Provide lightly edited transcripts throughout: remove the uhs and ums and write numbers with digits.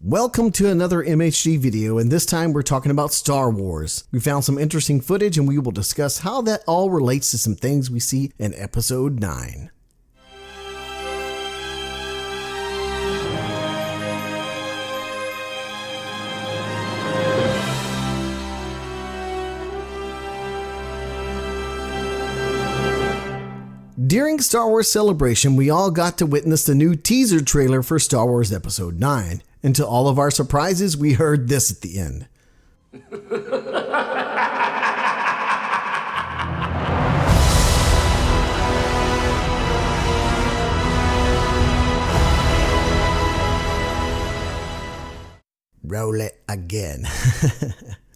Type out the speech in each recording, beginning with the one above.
Welcome to another MHG video, and this time we're talking about Star Wars. We found some interesting footage and we will discuss how that all relates to some things we see in Episode 9. During Star Wars Celebration, we all got to witness the new teaser trailer for Star Wars Episode 9. And to all of our surprises, we heard this at the end. Roll it again.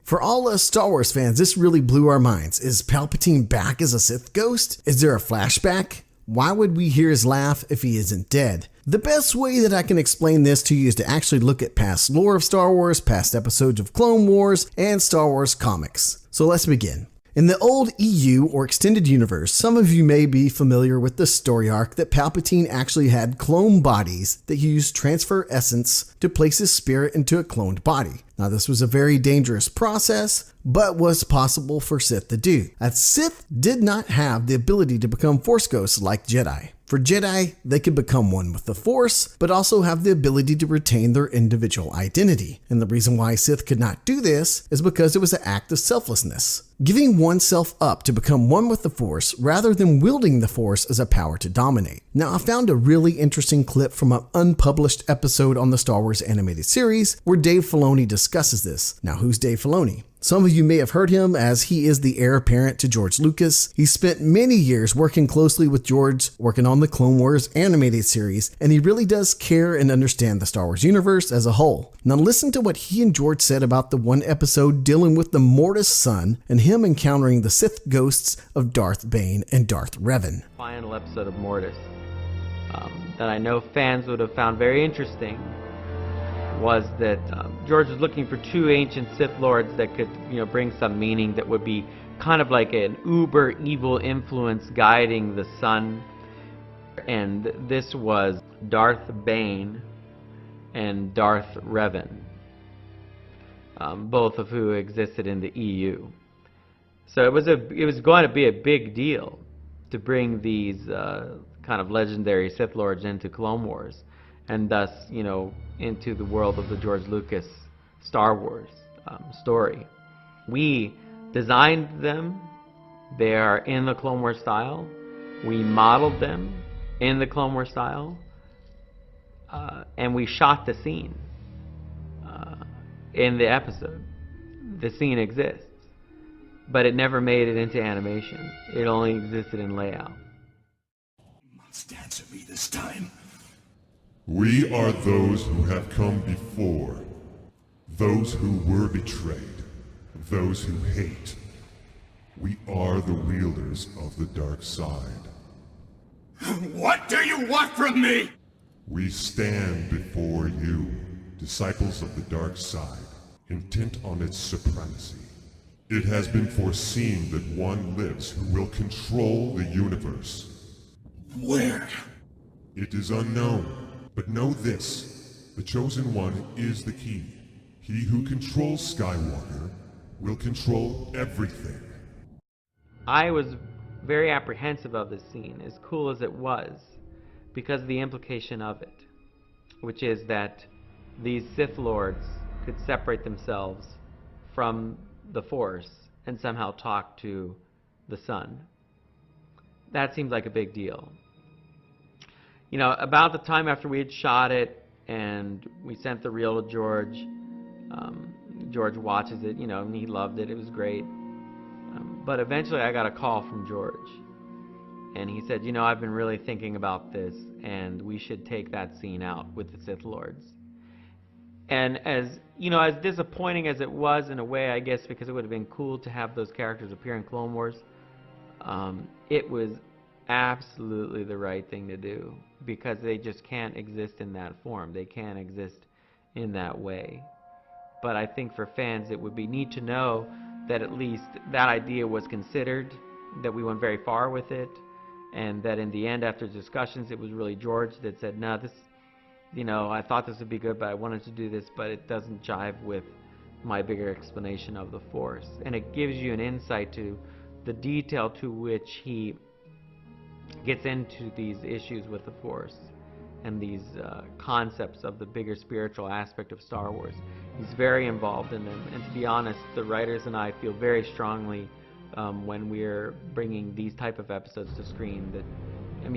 For all us Star Wars fans, this really blew our minds. Is Palpatine back as a Sith ghost? Is there a flashback? Why would we hear his laugh if he isn't dead? The best way that I can explain this to you is to actually look at past lore of Star Wars, past episodes of Clone Wars, and Star Wars comics. So let's begin. In the old EU or extended universe, some of you may be familiar with the story arc that Palpatine actually had clone bodies that used transfer essence to place his spirit into a cloned body. Now this was a very dangerous process, but was possible for Sith to do, as Sith did not have the ability to become Force ghosts like Jedi. For Jedi, they could become one with the Force, but also have the ability to retain their individual identity. And the reason why Sith could not do this is because it was an act of selflessness. Giving oneself up to become one with the Force rather than wielding the Force as a power to dominate. Now, I found a really interesting clip from an unpublished episode on the Star Wars animated series where Dave Filoni discusses this. Now, who's Dave Filoni? Some of you may have heard him as he is the heir apparent to George Lucas. He spent many years working closely with George, working on the Clone Wars animated series, and he really does care and understand the Star Wars universe as a whole. Now listen to what he and George said about the one episode dealing with the Mortis son and him encountering the Sith ghosts of Darth Bane and Darth Revan. Final episode of Mortis that I know fans would have found very interesting was that George was looking for two ancient Sith Lords that could, bring some meaning that would be kind of like an uber evil influence guiding the son. And this was Darth Bane and Darth Revan, both of who existed in the EU. So it was going to be a big deal to bring these kind of legendary Sith Lords into Clone Wars, and thus, into the world of the George Lucas Star Wars story. We designed them. They are in the Clone Wars style. We modeled them in the Clone Wars style. And we shot the scene in the episode. The scene exists. But it never made it into animation. It only existed in layout. You must answer me this time. We are those who have come before, those who were betrayed, those who hate. We are the wielders of the dark side. What do you want from me? We stand before you, disciples of the dark side, intent on its supremacy. It has been foreseen that one lives who will control the universe. Where? It is unknown. But know this, the Chosen One is the key. He who controls Skywalker will control everything. I was very apprehensive of this scene, as cool as it was, because of the implication of it, which is that these Sith Lords could separate themselves from the Force and somehow talk to the Son. That seems like a big deal. About the time after we had shot it and we sent the reel to George, George watches it, and he loved it. It was great. But eventually I got a call from George. And he said, I've been really thinking about this, and we should take that scene out with the Sith Lords. And as disappointing as it was in a way, I guess, because it would have been cool to have those characters appear in Clone Wars, it was absolutely the right thing to do, because they just can't exist in that form. They can't exist in that way. But I think for fans it would be neat to know that at least that idea was considered, that we went very far with it, and that in the end, after discussions, it was really George that said, no, I thought this would be good, but I wanted to do this, but it doesn't jive with my bigger explanation of the Force. And it gives you an insight to the detail to which he gets into these issues with the Force and these concepts of the bigger spiritual aspect of Star Wars. He's very involved in them, and to be honest, the writers and I feel very strongly when we're bringing these type of episodes to screen that,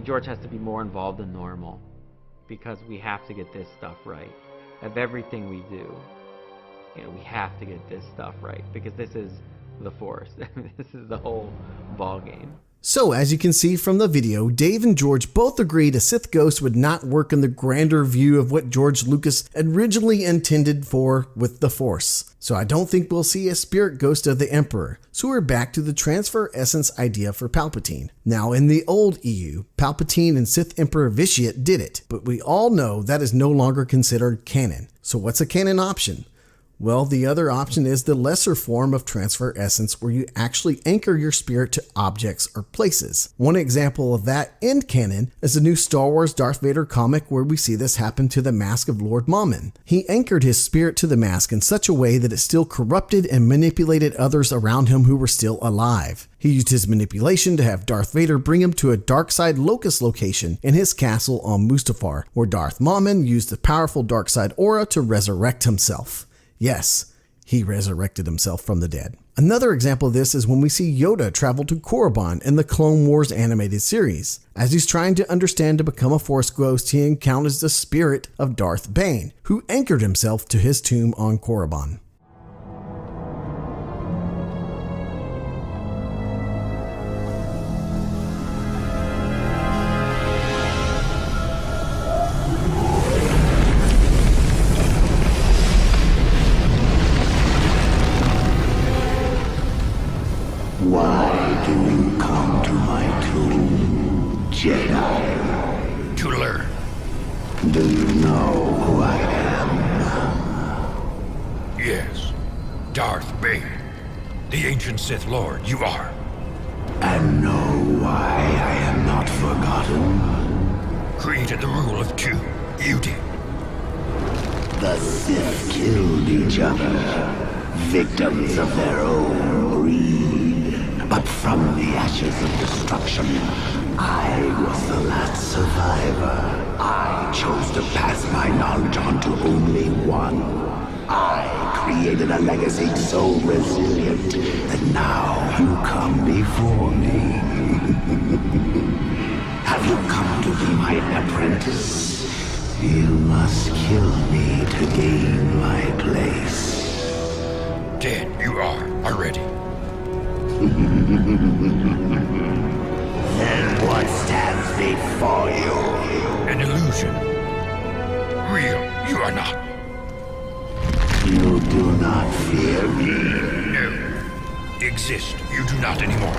George has to be more involved than normal, because we have to get this stuff right. Of everything we do, we have to get this stuff right, because this is the Force. This is the whole ball game. So, as you can see from the video, Dave and George both agreed a Sith ghost would not work in the grander view of what George Lucas originally intended for with the Force. So I don't think we'll see a spirit ghost of the Emperor. So we're back to the transfer essence idea for Palpatine. Now, in the old EU, Palpatine and Sith Emperor Vitiate did it, but we all know that is no longer considered canon. So what's a canon option? Well, the other option is the lesser form of transfer essence, where you actually anchor your spirit to objects or places. One example of that in canon is the new Star Wars Darth Vader comic, where we see this happen to the mask of Lord Mammon. He anchored his spirit to the mask in such a way that it still corrupted and manipulated others around him who were still alive. He used his manipulation to have Darth Vader bring him to a dark side locus location in his castle on Mustafar, where Darth Mammon used the powerful dark side aura to resurrect himself. Yes, he resurrected himself from the dead. Another example of this is when we see Yoda travel to Korriban in the Clone Wars animated series. As he's trying to understand to become a Force ghost, he encounters the spirit of Darth Bane, who anchored himself to his tomb on Korriban. Why do you come to my tomb, Jedi? To learn. Do you know who I am? Yes. Darth Bane. The ancient Sith Lord, you are. And know why I am not forgotten? Created the rule of two. You did. The Sith killed each other, victims of their own greed. But from the ashes of destruction, I was the last survivor. I chose to pass my knowledge on to only one. I created a legacy so resilient that now you come before me. Have you come to be my apprentice? You must kill me to gain my place. Dead you are already. Then what stands before you? An illusion. Real, you are not. You do not fear me. No. Exist, you do not anymore.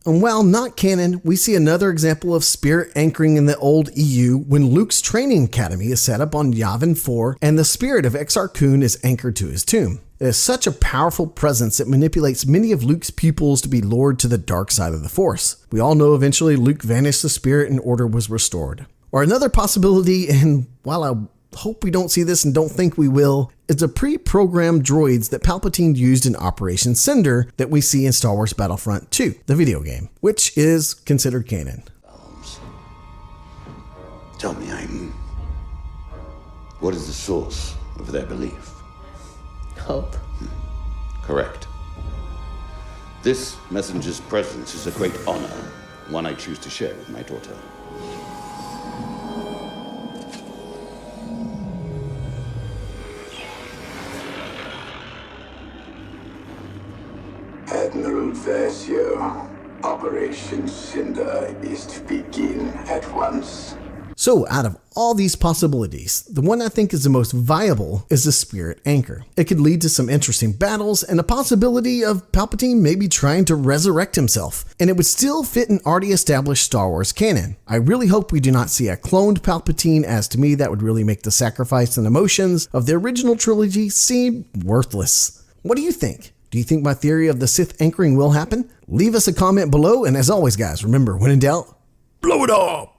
And while not canon, we see another example of spirit anchoring in the old EU when Luke's training academy is set up on Yavin 4 and the spirit of Exar Kun is anchored to his tomb. It is such a powerful presence that manipulates many of Luke's pupils to be lured to the dark side of the Force. We all know eventually Luke vanished the spirit and order was restored. Or another possibility, and while I hope we don't see this and don't think we will, is the pre-programmed droids that Palpatine used in Operation Cinder that we see in Star Wars Battlefront 2, the video game, which is considered canon. Tell me, what is the source of their belief? Hope. Correct. This messenger's presence is a great honor, one I choose to share with my daughter. Admiral Versio, Operation Cinder is to begin at once. So out of all these possibilities, the one I think is the most viable is the Spirit Anchor. It could lead to some interesting battles and a possibility of Palpatine maybe trying to resurrect himself. And it would still fit an already established Star Wars canon. I really hope we do not see a cloned Palpatine, as to me that would really make the sacrifice and emotions of the original trilogy seem worthless. What do you think? Do you think my theory of the Sith anchoring will happen? Leave us a comment below, and as always guys, remember, when in doubt, blow it up!